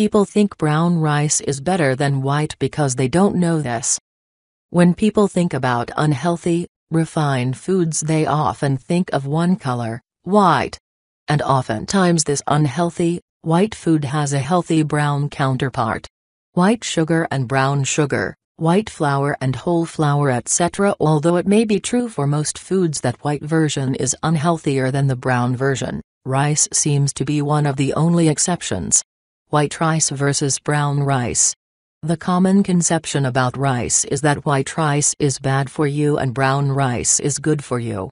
people think brown rice is better than white because they don't know this. When people think about unhealthy, refined foods, they often think of one color, white. And oftentimes this unhealthy, white food has a healthy brown counterpart. White sugar and brown sugar, white flour and whole flour, etc. Although it may be true for most foods that white version is unhealthier than the brown version, rice seems to be one of the only exceptions. White rice versus brown rice. The common conception about rice is that white rice is bad for you and brown rice is good for you.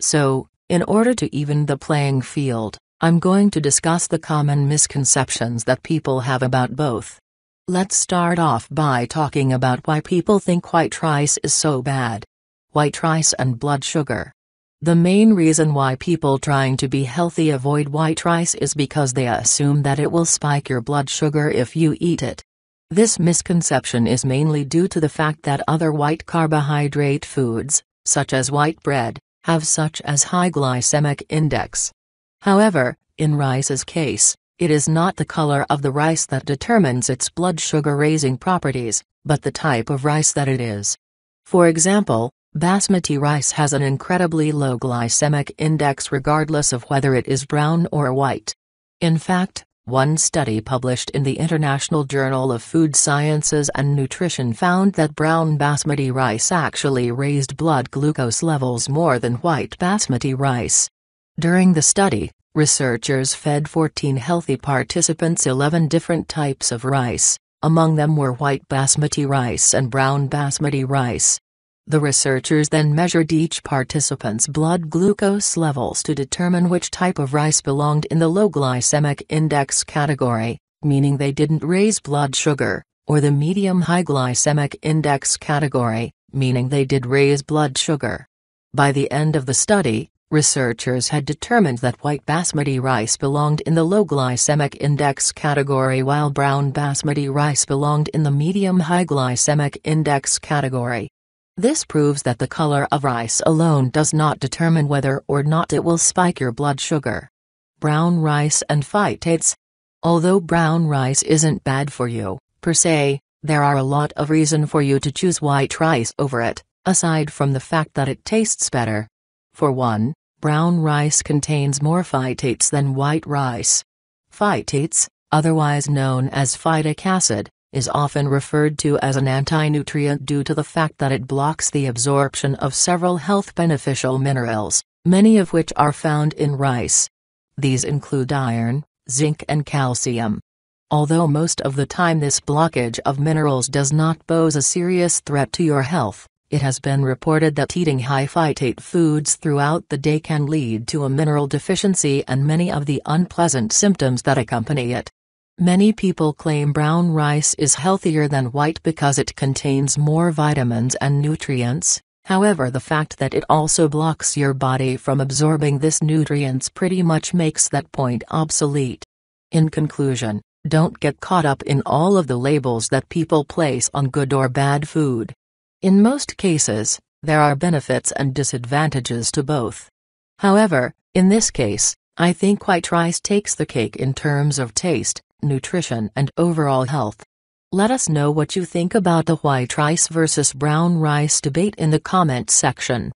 So, in order to even the playing field, I'm going to discuss the common misconceptions that people have about both. Let's start off by talking about why people think white rice is so bad. White rice and blood sugar. The main reason why people trying to be healthy avoid white rice is because they assume that it will spike your blood sugar if you eat it. This misconception is mainly due to the fact that other white carbohydrate foods, such as white bread, have such as high glycemic index. However, in rice's case, it is not the color of the rice that determines its blood sugar raising properties, but the type of rice that it is. For example, basmati rice has an incredibly low glycemic index regardless of whether it is brown or white. In fact, one study published in the International Journal of Food Sciences and Nutrition found that brown basmati rice actually raised blood glucose levels more than white basmati rice. During the study, researchers fed 14 healthy participants 11 different types of rice, among them were white basmati rice and brown basmati rice. The researchers then measured each participant's blood glucose levels to determine which type of rice belonged in the low glycemic index category, meaning they didn't raise blood sugar, or the medium-high glycemic index category, meaning they did raise blood sugar. By the end of the study, researchers had determined that white basmati rice belonged in the low glycemic index category while brown basmati rice belonged in the medium-high glycemic index category. This proves that the color of rice alone does not determine whether or not it will spike your blood sugar. Brown rice and phytates. Although brown rice isn't bad for you, per se, there are a lot of reason for you to choose white rice over it, aside from the fact that it tastes better. For one, brown rice contains more phytates than white rice. Phytates, otherwise known as phytic acid, is often referred to as an anti-nutrient due to the fact that it blocks the absorption of several health-beneficial minerals, many of which are found in rice. These include iron, zinc and calcium. Although most of the time this blockage of minerals does not pose a serious threat to your health, it has been reported that eating high phytate foods throughout the day can lead to a mineral deficiency and many of the unpleasant symptoms that accompany it. Many people claim brown rice is healthier than white because it contains more vitamins and nutrients. However, the fact that it also blocks your body from absorbing these nutrients pretty much makes that point obsolete. In conclusion, don't get caught up in all of the labels that people place on good or bad food. In most cases, there are benefits and disadvantages to both. However, in this case, I think white rice takes the cake in terms of taste, nutrition and overall health. Let us know what you think about the white rice versus brown rice debate in the comments section.